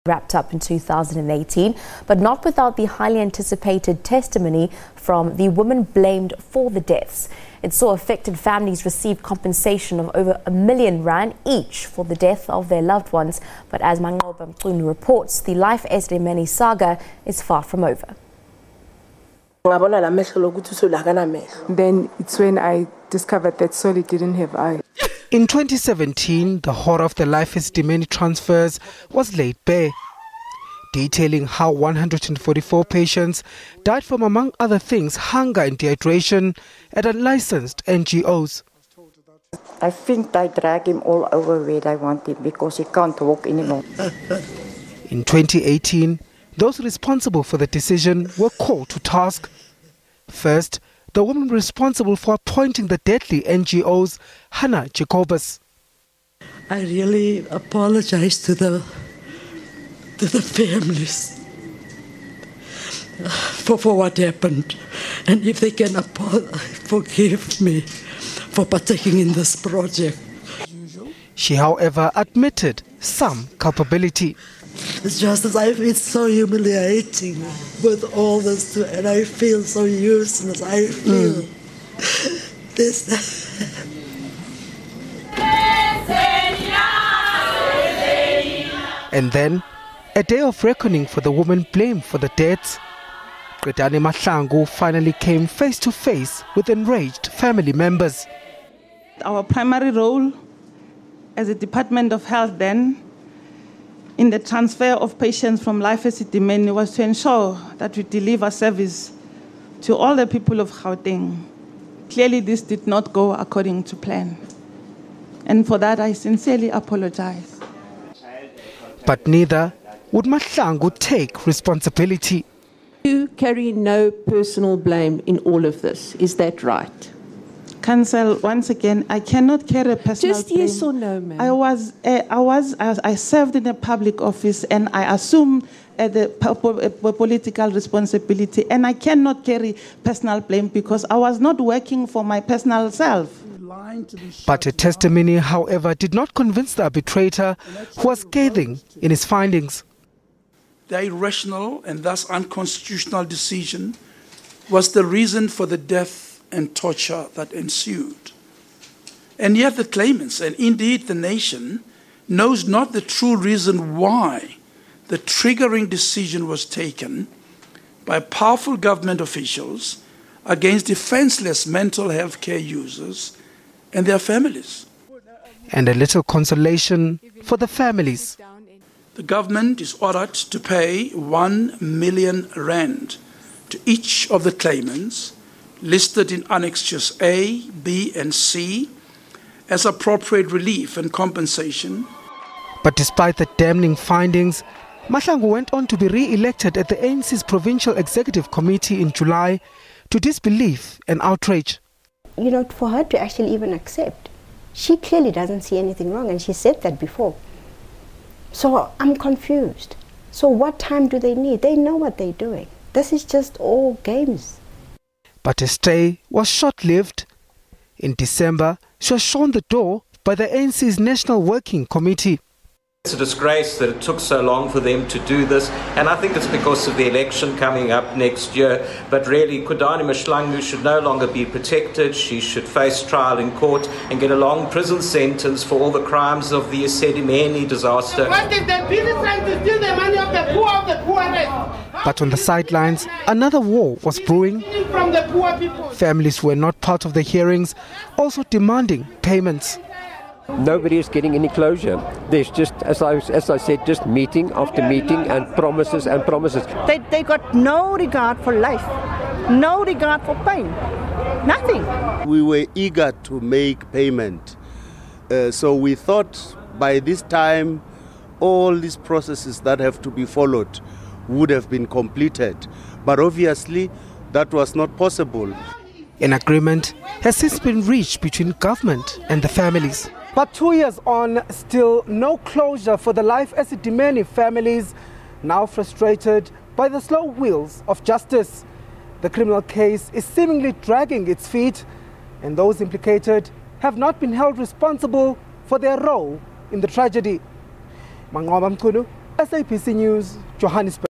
wrapped up in 2018, but not without the highly anticipated testimony from the woman blamed for the deaths. It saw affected families receive compensation of over R1 million each for the death of their loved ones. But as Manqoba Mchunu reports, the Life Esidimeni saga is far from over. Then it's when I discovered that Solly didn't have eyes. In 2017, the horror of the Life Esidimeni transfers was laid bare, detailing how 144 patients died from, among other things, hunger and dehydration at unlicensed NGOs. I think they drag him all over where they want him because he can't walk anymore. In 2018, those responsible for the decision were called to task. First, the woman responsible for appointing the deadly NGOs, Hannah Jacobus. I really apologize to the families for what happened, and if they can forgive me for partaking in this project. She, however, admitted some culpability. It's just that it's so humiliating with all this, and I feel so useless. I feel this. And then, a day of reckoning for the woman blamed for the deaths. Qedani Mahlangu finally came face to face with enraged family members. Our primary role as a Department of Health then, in the transfer of patients from Life Esidimeni, was to ensure that we deliver service to all the people of Gauteng. Clearly, this did not go according to plan. And for that, I sincerely apologize. But neither would Mahlangu take responsibility. You carry no personal blame in all of this. Is that right? Council, once again, I cannot carry personal Just blame. yes or no, ma'am? I served in a public office, and I assume the political responsibility, and I cannot carry personal blame because I was not working for my personal self. But her testimony, however, did not convince the arbitrator, who was scathing in his findings. The irrational and thus unconstitutional decision was the reason for the death and torture that ensued. And yet the claimants, and indeed the nation, knows not the true reason why the triggering decision was taken by powerful government officials against defenseless mental health care users and their families. And a little consolation for the families. The government is ordered to pay R1 million to each of the claimants listed in Annexures A, B and C as appropriate relief and compensation. But despite the damning findings, Mahlangu went on to be re-elected at the ANC's Provincial Executive Committee in July to disbelief and outrage. You know, for her to actually even accept, she clearly doesn't see anything wrong, and she said that before. So I'm confused. So what time do they need? They know what they're doing. This is just all games. But her stay was short-lived. In December, she was shown the door by the ANC's National Working Committee. It's a disgrace that it took so long for them to do this, and I think it's because of the election coming up next year. But really, Qedani Mahlangu should no longer be protected. She should face trial in court and get a long prison sentence for all the crimes of the Esidimeni disaster. What if they're busy trying to steal the money of the poorest? But on the sidelines, another war was brewing. From the poor people. Families who were not part of the hearings also demanding payments. Nobody is getting any closure. There's just, as I said, just meeting after meeting and promises and promises. They got no regard for life, no regard for pain, nothing. We were eager to make payment. So we thought by this time all these processes that have to be followed would have been completed. But obviously that was not possible. An agreement has since been reached between government and the families. But 2 years on, still no closure for the Life Esidimeni families, now frustrated by the slow wheels of justice. The criminal case is seemingly dragging its feet, and those implicated have not been held responsible for their role in the tragedy. Manqoba Mchunu, SABC News, Johannesburg.